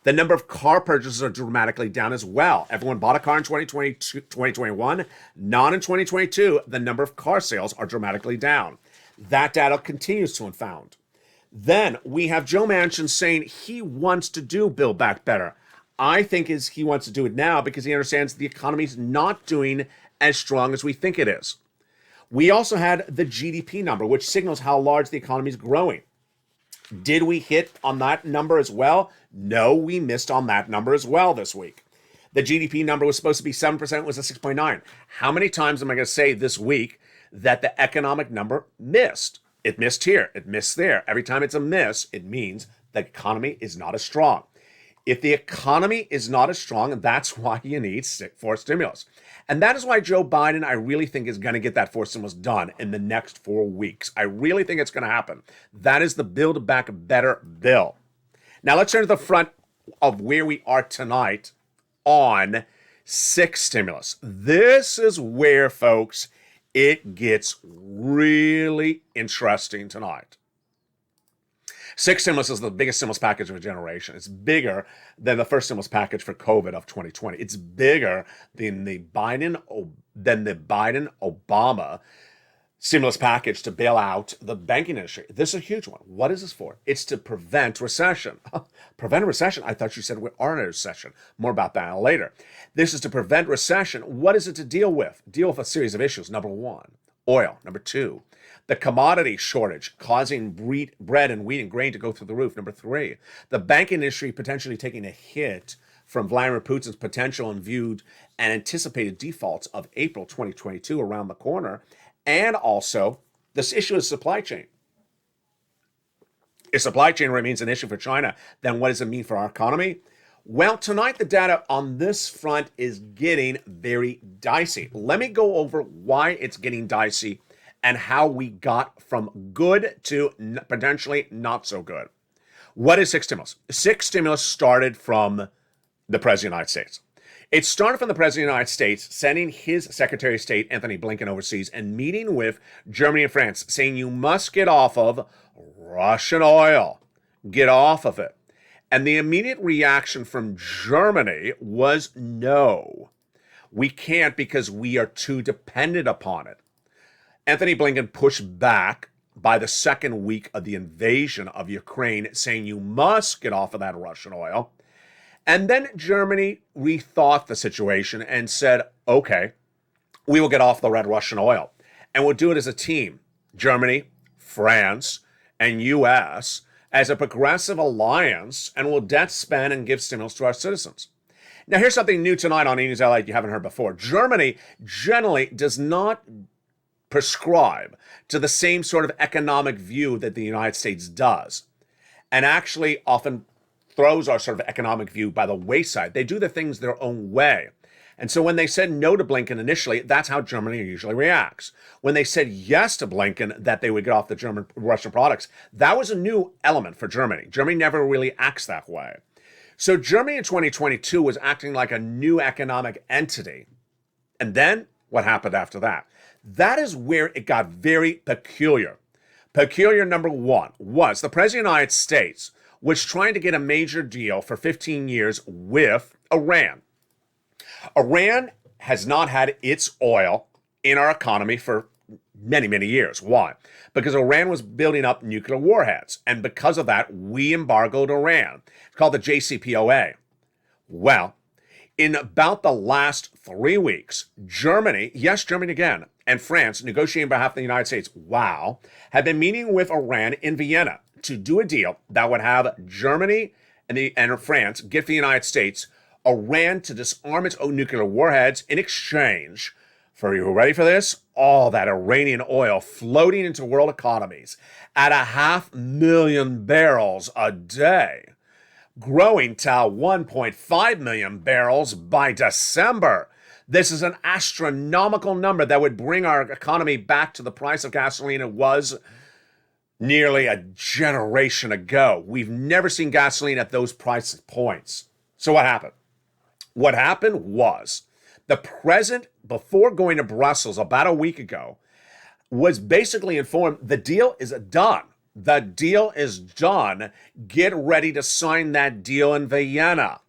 The number of car purchases are dramatically down as well. Everyone bought a car in 2021, not in 2022. The number of car sales are dramatically down. That data continues to unfound. Then we have Joe Manchin saying he wants to do Build Back Better. I think he wants to do it now because he understands the economy is not doing as strong as we think it is. We also had the GDP number, which signals how large the economy is growing. Did we hit on that number as well? No, we missed on that number as well this week. The GDP number was supposed to be 7%, it was a 6.9. How many times am I going to say this week that the economic number missed? It missed here, it missed there. Every time it's a miss, it means the economy is not as strong. If the economy is not as strong, that's why you need forced stimulus. And that is why Joe Biden, I really think, is going to get that forced stimulus done in the next 4 weeks. I really think it's going to happen. That is the Build Back Better bill. Now let's turn to the front of where we are tonight on 6 stimulus. This is where, folks, it gets really interesting tonight. 6 stimulus is the biggest stimulus package of a generation. It's bigger than the first stimulus package for COVID of 2020. It's bigger than the Biden-Obama stimulus package to bail out the banking industry. This is a huge one. What is this for? It's to prevent recession. Prevent a recession? I thought you said we are in a recession. More about that later. This is to prevent recession. What is it to deal with? Deal with a series of issues. Number 1, oil. Number 2, the commodity shortage causing bread and wheat and grain to go through the roof. Number 3, the banking industry potentially taking a hit from Vladimir Putin's potential and viewed and anticipated defaults of April 2022 around the corner. And also this issue of supply chain. If supply chain remains an issue for China, then what does it mean for our economy? Well, tonight the data on this front is getting very dicey. Let me go over why it's getting dicey and how we got from good to potentially not so good. What is 6 stimulus? 6 stimulus started from the President of the United States. It started from the President of the United States sending his Secretary of State, Anthony Blinken, overseas and meeting with Germany and France, saying you must get off of Russian oil. Get off of it. And the immediate reaction from Germany was no. We can't because we are too dependent upon it. Anthony Blinken pushed back by the second week of the invasion of Ukraine, saying you must get off of that Russian oil. And then Germany rethought the situation and said, okay, we will get off the red Russian oil. And we'll do it as a team. Germany, France, and US as a progressive alliance, and we'll debt spend and give stimulus to our citizens. Now, here's something new tonight on E! News LA you haven't heard before. Germany generally does not prescribe to the same sort of economic view that the United States does, and actually often throws our sort of economic view by the wayside. They do the things their own way. And so when they said no to Blinken initially, that's how Germany usually reacts. When they said yes to Blinken, that they would get off the Russian products, that was a new element for Germany. Germany never really acts that way. So Germany in 2022 was acting like a new economic entity. And then what happened after that? That is where it got very peculiar. Peculiar number one was the President of the United States was trying to get a major deal for 15 years with Iran. Iran has not had its oil in our economy for many, many years. Why? Because Iran was building up nuclear warheads. And because of that, we embargoed Iran. It's called the JCPOA. Well, in about the last 3 weeks, Germany, yes, Germany again, and France, negotiating on behalf of the United States, wow, have been meeting with Iran in Vienna to do a deal that would have Germany and France give the United States Iran to disarm its own nuclear warheads in exchange for, you ready for this? All that Iranian oil floating into world economies at 500,000 barrels a day, growing to 1.5 million barrels by December. This is an astronomical number that would bring our economy back to the price of gasoline it was nearly a generation ago. We've never seen gasoline at those price points. So what happened? What happened was the president, before going to Brussels about a week ago, was basically informed the deal is done. The deal is done. Get ready to sign that deal in Vienna.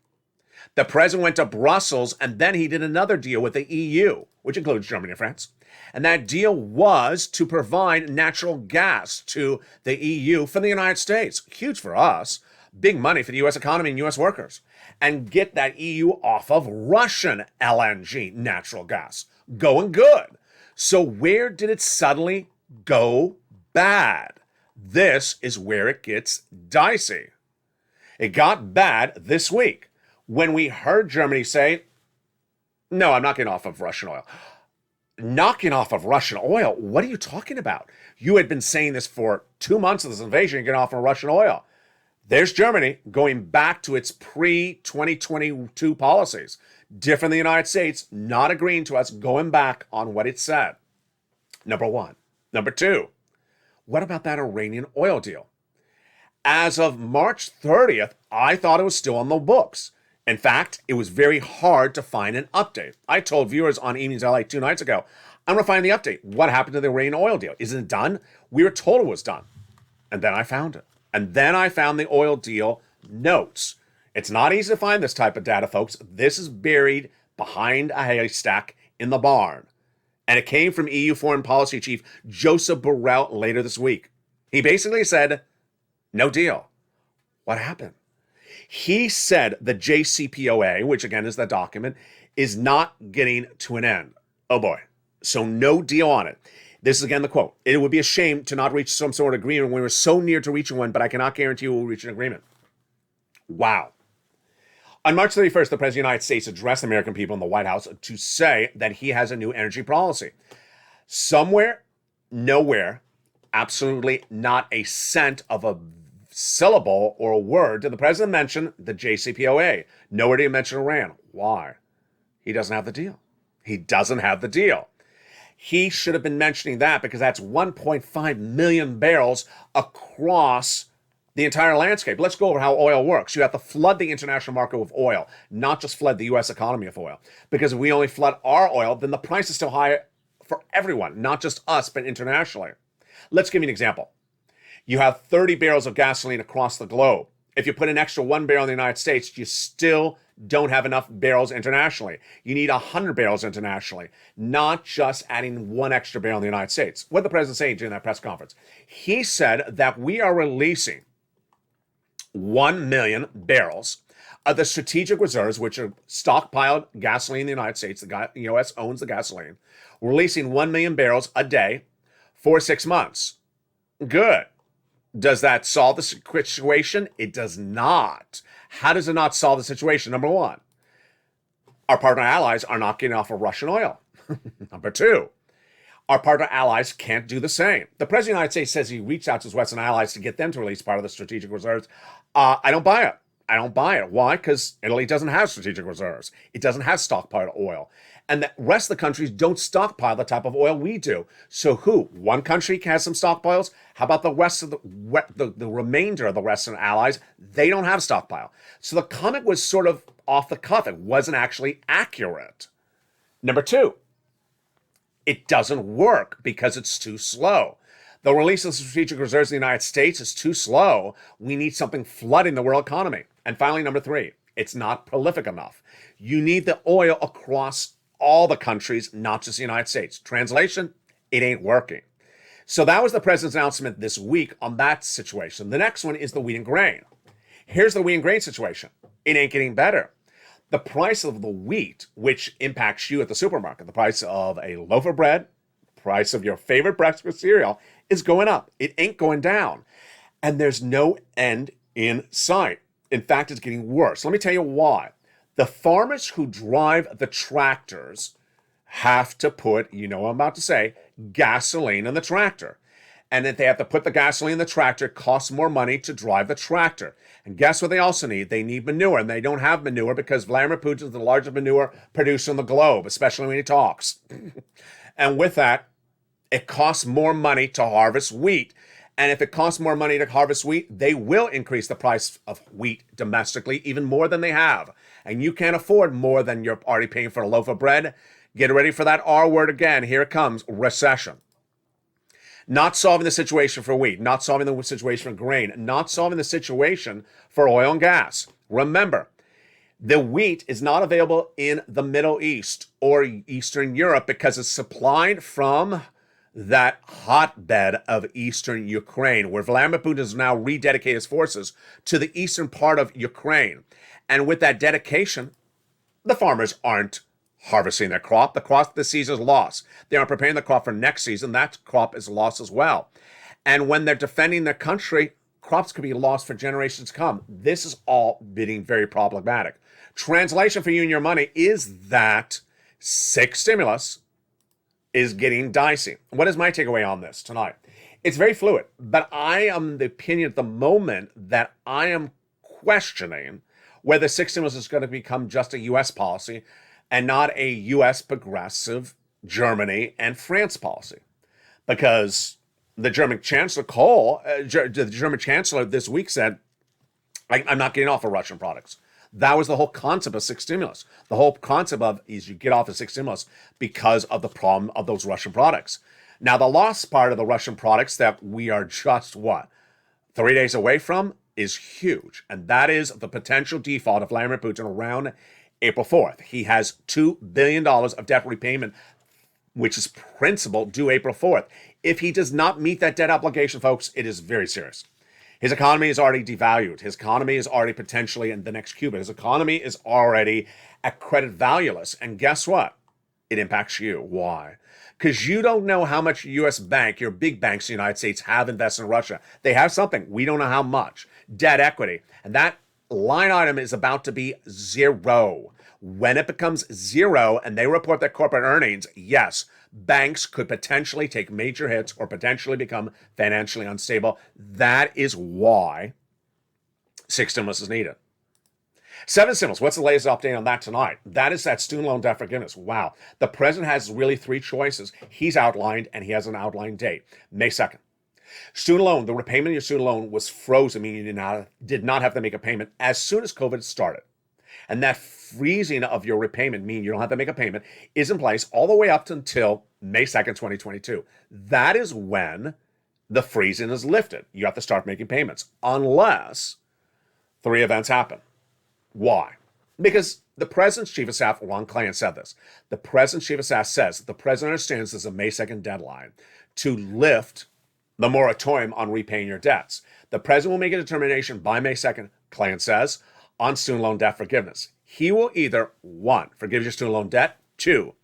The president went to Brussels, and then he did another deal with the EU, which includes Germany and France. And that deal was to provide natural gas to the EU from the United States. Huge for us. Big money for the U.S. economy and U.S. workers. And get that EU off of Russian LNG, natural gas. Going good. So where did it suddenly go bad? This is where it gets dicey. It got bad this week when we heard Germany say, no, I'm not getting off of Russian oil. Knocking off of Russian oil? What are you talking about? You had been saying this for 2 months of this invasion, you're getting off of Russian oil. There's Germany going back to its pre-2022 policies. Different than the United States, not agreeing to us, going back on what it said. Number one. Number two, what about that Iranian oil deal? As of March 30th, I thought it was still on the books. In fact, it was very hard to find an update. I told viewers on Evenings LA 2 nights ago, I'm going to find the update. What happened to the Iranian oil deal? Isn't it done? We were told it was done. And then I found it. And then I found the oil deal notes. It's not easy to find this type of data, folks. This is buried behind a haystack in the barn. And it came from EU Foreign Policy Chief Joseph Borrell later this week. He basically said, no deal. What happened? He said the JCPOA, which again is the document, is not getting to an end. Oh boy. So no deal on it. This is again the quote. It would be a shame to not reach some sort of agreement when we were so near to reaching one, but I cannot guarantee we'll reach an agreement. Wow. On March 31st, the President of the United States addressed the American people in the White House to say that he has a new energy policy. Somewhere, nowhere, absolutely not a cent of a syllable or a word did the President mention the JCPOA. Nowhere did he mention Iran. Why? He doesn't have the deal. He doesn't have the deal. He should have been mentioning that because that's 1.5 million barrels across the entire landscape. Let's go over how oil works. You have to flood the international market with oil, not just flood the U.S. economy with oil. Because if we only flood our oil, then the price is still high for everyone, not just us, but internationally. Let's give you an example. You have 30 barrels of gasoline across the globe. If you put an extra 1 barrel in the United States, you still don't have enough barrels internationally. You need 100 barrels internationally, not just adding 1 extra barrel in the United States. What did the president say during that press conference? He said that we are releasing 1 million barrels The strategic reserves, which are stockpiled gasoline in the United States, the U.S. owns the gasoline, releasing 1 million barrels a day for 6 months. Good. Does that solve the situation? It does not. How does it not solve the situation? Number one, our partner allies are not getting off of Russian oil. Number two, our partner allies can't do the same. The President of the United States says he reached out to his Western allies to get them to release part of the strategic reserves. I don't buy it. I don't buy it. Why? Because Italy doesn't have strategic reserves. It doesn't have stockpiled oil. And the rest of the countries don't stockpile the type of oil we do. So who? One country has some stockpiles. How about the rest of the remainder of the Western allies? They don't have stockpile. So the comment was sort of off the cuff. It wasn't actually accurate. Number two, it doesn't work because it's too slow. The release of strategic reserves in the United States is too slow. We need something flooding the world economy. And finally, number three, it's not prolific enough. You need the oil across all the countries, not just the United States. Translation, it ain't working. So that was the president's announcement this week on that situation. The next one is the wheat and grain. Here's the wheat and grain situation. It ain't getting better. The price of the wheat, which impacts you at the supermarket, the price of a loaf of bread, price of your favorite breakfast cereal, is going up. It ain't going down. And there's no end in sight. In fact, it's getting worse. Let me tell you why. The farmers who drive the tractors have to put, you know what I'm about to say, gasoline in the tractor. And if they have to put the gasoline in the tractor, it costs more money to drive the tractor. And guess what they also need? They need manure. And they don't have manure because Vladimir Putin is the largest manure producer in the globe, especially when he talks. And with that, it costs more money to harvest wheat. And if it costs more money to harvest wheat, they will increase the price of wheat domestically even more than they have. And you can't afford more than you're already paying for a loaf of bread. Get ready for that R word again. Here it comes, recession. Not solving the situation for wheat, not solving the situation for grain, not solving the situation for oil and gas. Remember, the wheat is not available in the Middle East or Eastern Europe because it's supplied from that hotbed of eastern Ukraine, where Vladimir Putin has now rededicated his forces to the eastern part of Ukraine. And with that dedication, the farmers aren't harvesting their crop. The crop this season is lost. They aren't preparing the crop for next season. That crop is lost as well. And when they're defending their country, crops could be lost for generations to come. This is all being very problematic. Translation for you and your money is that sick stimulus is getting dicey. What is my takeaway on this tonight? It's very fluid, but I am the opinion at the moment that I am questioning whether sick stimulus is going to become just a U.S. policy and not a U.S. progressive Germany and France policy. Because the German Chancellor the German Chancellor this week said, I'm not getting off of Russian products. That was the whole concept of sick stimulus. The whole concept of is you get off of sick stimulus because of the problem of those Russian products. Now, the lost part of the Russian products that we are just, 3 days away from is huge. And that is the potential default of Vladimir Putin around April 4th. He has $2 billion of debt repayment, which is principal, due April 4th. If he does not meet that debt obligation, folks, it is very serious. His economy is already devalued. His economy is already potentially in the next Cuba. His economy is already at credit valueless. And guess what? It impacts you. Why? Because you don't know how much U.S. bank, your big banks in the United States, have invested in Russia. They have something. We don't know how much. Debt equity. And that line item is about to be zero. When it becomes zero and they report their corporate earnings, yes, banks could potentially take major hits or potentially become financially unstable. That is why sick stimulus is needed. 7 stimulus. What's the latest update on that tonight? That is that student loan debt forgiveness. Wow. The president has really 3 choices. He's outlined, and he has an outlined date, May 2nd. Student loan, the repayment of your student loan was frozen, meaning you did not have to make a payment as soon as COVID started. And that freezing of your repayment, meaning you don't have to make a payment, is in place all the way up until May 2nd, 2022. That is when the freezing is lifted. You have to start making payments, unless 3 events happen. Why? Because the president's chief of staff, Ron Klain, said this. The president's chief of staff says the president understands there's a May 2nd deadline to lift the moratorium on repaying your debts. The president will make a determination by May 2nd, Klain says, on student loan debt forgiveness. He will either, 1, forgive your student loan debt, 2,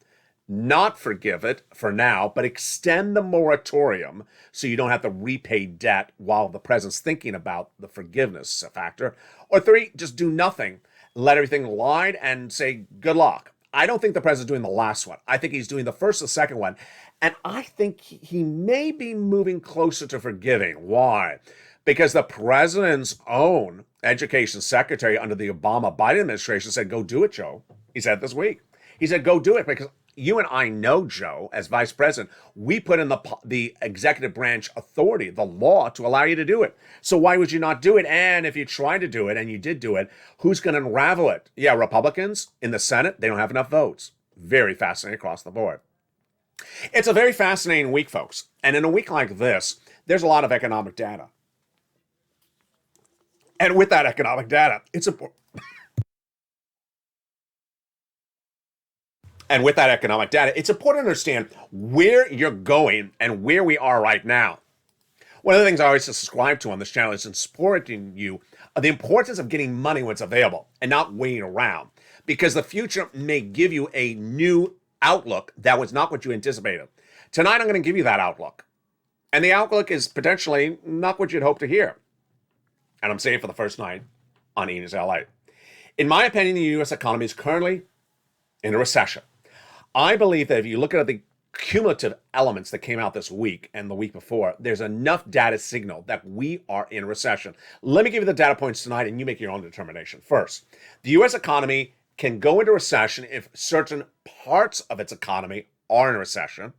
not forgive it for now, but extend the moratorium so you don't have to repay debt while the president's thinking about the forgiveness factor. Or 3, just do nothing, let everything lie and say good luck. I don't think the president's doing the last one. I think he's doing the first and second one. And I think he may be moving closer to forgiving. Why? Because the president's own education secretary under the Obama-Biden administration said, go do it, Joe. He said this week. He said, go do it, because you and I know, Joe, as vice president, we put in the executive branch authority, the law, to allow you to do it. So why would you not do it? And if you tried to do it, and you did do it, who's going to unravel it? Yeah, Republicans in the Senate, they don't have enough votes. Very fascinating across the board. It's a very fascinating week, folks. And in a week like this, there's a lot of economic data. And with that economic data, it's important. And with that economic data, it's important to understand where you're going and where we are right now. One of the things I always subscribe to on this channel is supporting you the importance of getting money when it's available and not waiting around, because the future may give you a new outlook that was not what you anticipated. Tonight, I'm going to give you that outlook. And the outlook is potentially not what you'd hope to hear. And I'm saying it for the first night on Evenings LA. In my opinion, the U.S. economy is currently in a recession. I believe that if you look at the cumulative elements that came out this week and the week before, there's enough data signal that we are in recession. Let me give you the data points tonight and you make your own determination. First, the U.S. economy can go into recession if certain parts of its economy are in recession,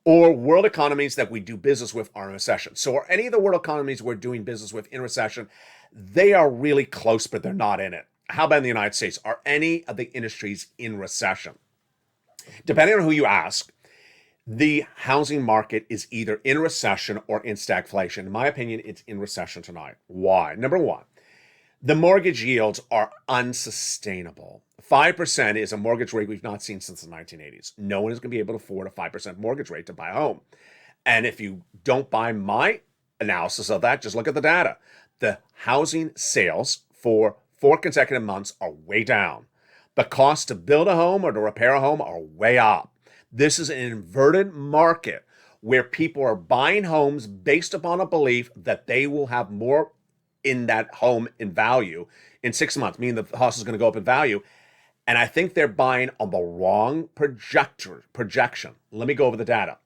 or world economies that we do business with are in recession. So are any of the world economies we're doing business with in recession? They are really close, but they're not in it. How about in the United States? Are any of the industries in recession? Depending on who you ask, the housing market is either in recession or in stagflation. In my opinion, it's in recession tonight. Why? Number one, the mortgage yields are unsustainable. 5% is a mortgage rate we've not seen since the 1980s. No one is going to be able to afford a 5% mortgage rate to buy a home. And if you don't buy my analysis of that, just look at the data. The housing sales for 4 consecutive months are way down. The cost to build a home or to repair a home are way up. This is an inverted market where people are buying homes based upon a belief that they will have more in that home in value in 6 months, meaning the house is going to go up in value. And I think they're buying on the wrong projection. Let me go over the data.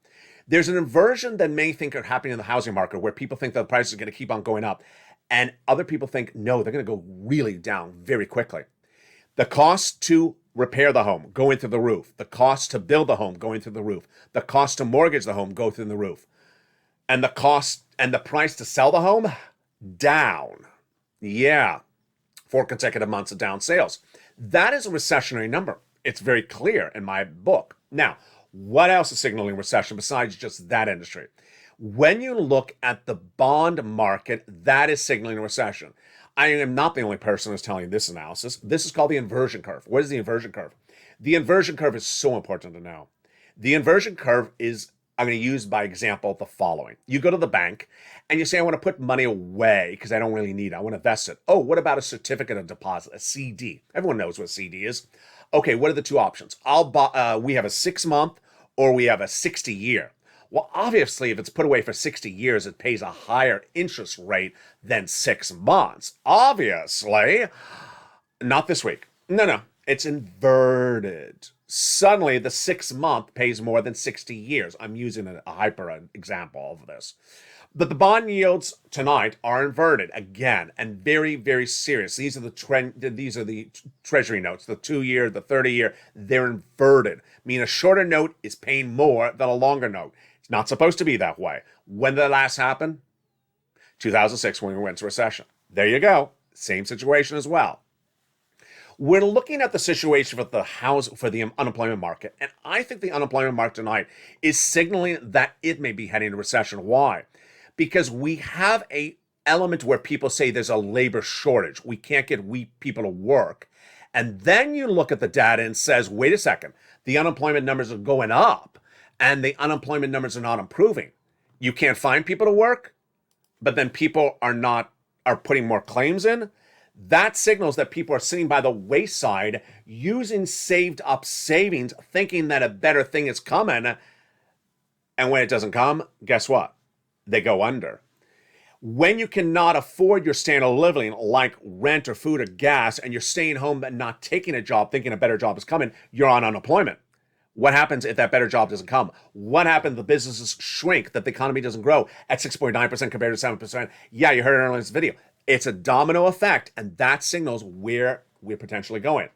There's an inversion that many think are happening in the housing market where people think that the price is going to keep on going up. And other people think, no, they're going to go really down very quickly. The cost to repair the home going through the roof. The cost to build the home going through the roof. The cost to mortgage the home go through the roof. And the cost and the price to sell the home down. Yeah, 4 consecutive months of down sales. That is a recessionary number. It's very clear in my book. Now, what else is signaling recession besides just that industry? When you look at the bond market, that is signaling a recession. I am not the only person who's telling you this analysis. This is called the inversion curve. What is the inversion curve? The inversion curve is so important to know. The inversion curve is, I'm going to use by example the following. You go to the bank and you say, I want to put money away because I don't really need it. I want to invest it. Oh, what about a certificate of deposit, a CD? Everyone knows what a CD is. Okay, what are the two options? We have a 6-month or we have a 60-year. Well, obviously, if it's put away for 60 years, it pays a higher interest rate than 6 months. Obviously, not this week. No, it's inverted. Suddenly, the 6-month pays more than 60 years. I'm using a hyper example of this. But the bond yields tonight are inverted again, and very, very serious. These are the treasury notes, the 2-year, the 30-year. They're inverted, meaning a shorter note is paying more than a longer note. It's not supposed to be that way. When did that last happen? 2006, when we went to recession. There you go. Same situation as well. We're looking at the situation for the unemployment market, and I think the unemployment market tonight is signaling that it may be heading into recession. Why? Because we have a element where people say there's a labor shortage. We can't get people to work. And then you look at the data and says, wait a second, the unemployment numbers are going up and the unemployment numbers are not improving. You can't find people to work, but then people are putting more claims in. That signals that people are sitting by the wayside using saved up savings, thinking that a better thing is coming. And when it doesn't come, guess what? They go under. When you cannot afford your standard of living, like rent or food or gas, and you're staying home and not taking a job, thinking a better job is coming, you're on unemployment. What happens if that better job doesn't come? What happens if the businesses shrink, that the economy doesn't grow at 6.9% compared to 7%? Yeah, you heard it earlier in this video. It's a domino effect, and that signals where we're potentially going.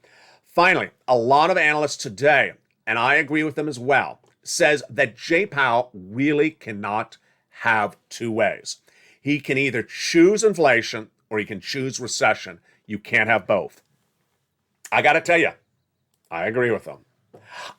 Finally, a lot of analysts today, and I agree with them as well, says that Jay Powell really cannot have two ways. He can either choose inflation or he can choose recession. You can't have both. I got to tell you, I agree with them.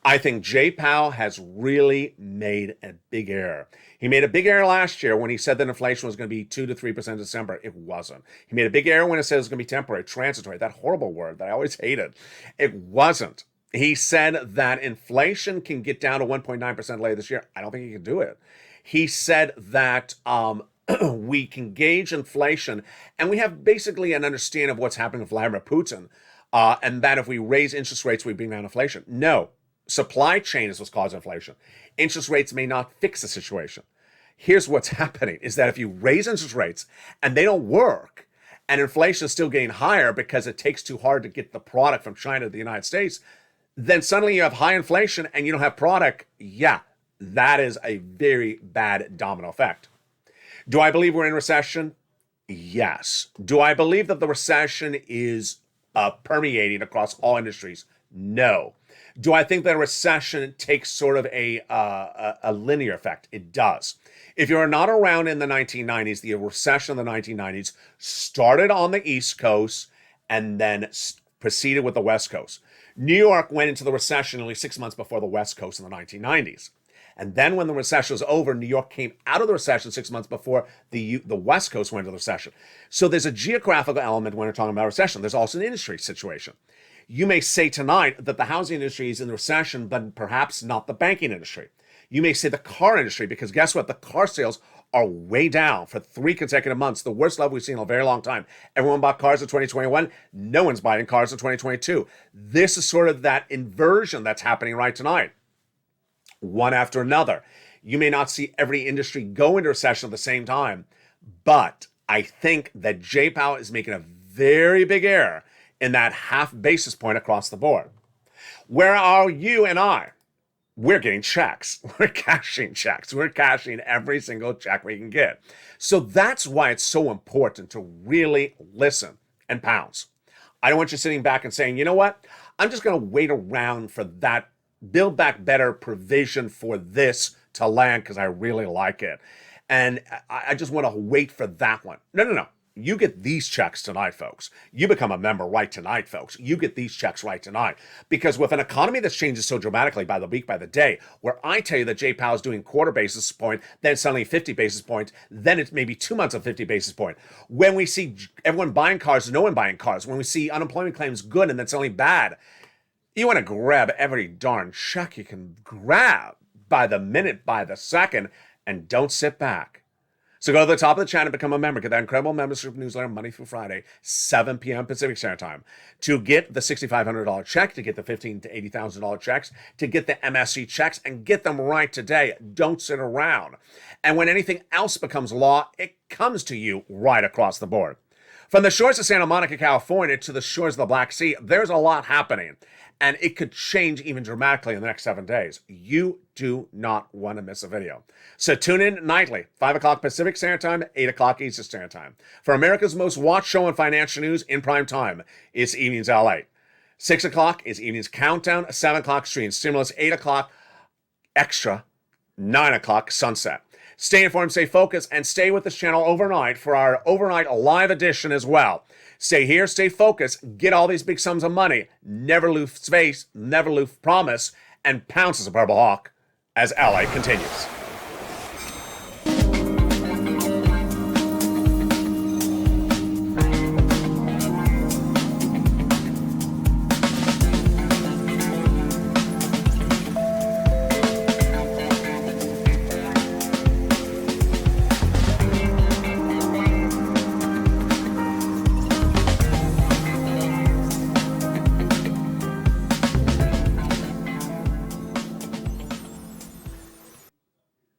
I think Jay Powell has really made a big error. He made a big error last year when he said that inflation was going to be 2 to 3% in December. It wasn't. He made a big error when it said it was going to be temporary, transitory, that horrible word that I always hated. It wasn't. He said that inflation can get down to 1.9% later this year. I don't think he can do it. He said that we can gauge inflation, and we have basically an understanding of what's happening with Vladimir Putin, and that if we raise interest rates, we bring down inflation. No. Supply chain is what's causing inflation. Interest rates may not fix the situation. Here's what's happening is that if you raise interest rates and they don't work, and inflation is still getting higher because it takes too hard to get the product from China to the United States, then suddenly you have high inflation and you don't have product. Yeah, that is a very bad domino effect. Do I believe we're in recession? Yes. Do I believe that the recession is permeating across all industries? No. Do I think that a recession takes sort of a linear effect? It does. If you're not around in the 1990s, the recession of the 1990s started on the East Coast and then proceeded with the West Coast. New York went into the recession only 6 months before the West Coast in the 1990s. And then when the recession was over, New York came out of the recession 6 months before the West Coast went into the recession. So there's a geographical element when we're talking about recession. There's also an industry situation. You may say tonight that the housing industry is in the recession, but perhaps not the banking industry. You may say the car industry, because guess what? The car sales are way down for 3 consecutive months, the worst level we've seen in a very long time. Everyone bought cars in 2021. No one's buying cars in 2022. This is sort of that inversion that's happening right tonight. One after another. You may not see every industry go into recession at the same time, but I think that Jay Powell is making a very big error in that half basis point across the board. Where are you and I? We're getting checks. We're cashing checks. We're cashing every single check we can get. So that's why it's so important to really listen and pounce. I don't want you sitting back and saying, you know what? I'm just going to wait around for that Build Back Better provision for this to land because I really like it. And I just want to wait for that one. No. You get these checks tonight, folks. You become a member right tonight, folks. You get these checks right tonight. Because with an economy that's changing so dramatically by the week, by the day, where I tell you that Jay Powell's doing quarter basis point, then suddenly 50 basis points, then it's maybe 2 months of 50 basis point. When we see everyone buying cars, no one buying cars. When we see unemployment claims good and then suddenly bad, you want to grab every darn check you can grab by the minute, by the second, and don't sit back. So go to the top of the channel and become a member. Get that incredible membership newsletter Monday through Friday, 7 p.m. Pacific Standard Time. To get the $6,500 check, to get the $15,000 to $80,000 checks, to get the MSC checks, and get them right today. Don't sit around. And when anything else becomes law, it comes to you right across the board. From the shores of Santa Monica, California, to the shores of the Black Sea, there's a lot happening. And it could change even dramatically in the next 7 days. You do not want to miss a video. So tune in nightly, 5 o'clock Pacific Standard Time, 8 o'clock Eastern Standard Time. For America's most watched show on financial news in prime time, it's Evenings Lalate. 6 o'clock is Evenings Countdown, 7 o'clock Stream Stimulus, 8 o'clock Extra, 9 o'clock Sunset. Stay informed, stay focused, and stay with this channel overnight for our overnight live edition as well. Stay here, stay focused, get all these big sums of money, never lose faith, never lose promise, and pounce as a purple hawk as LA continues.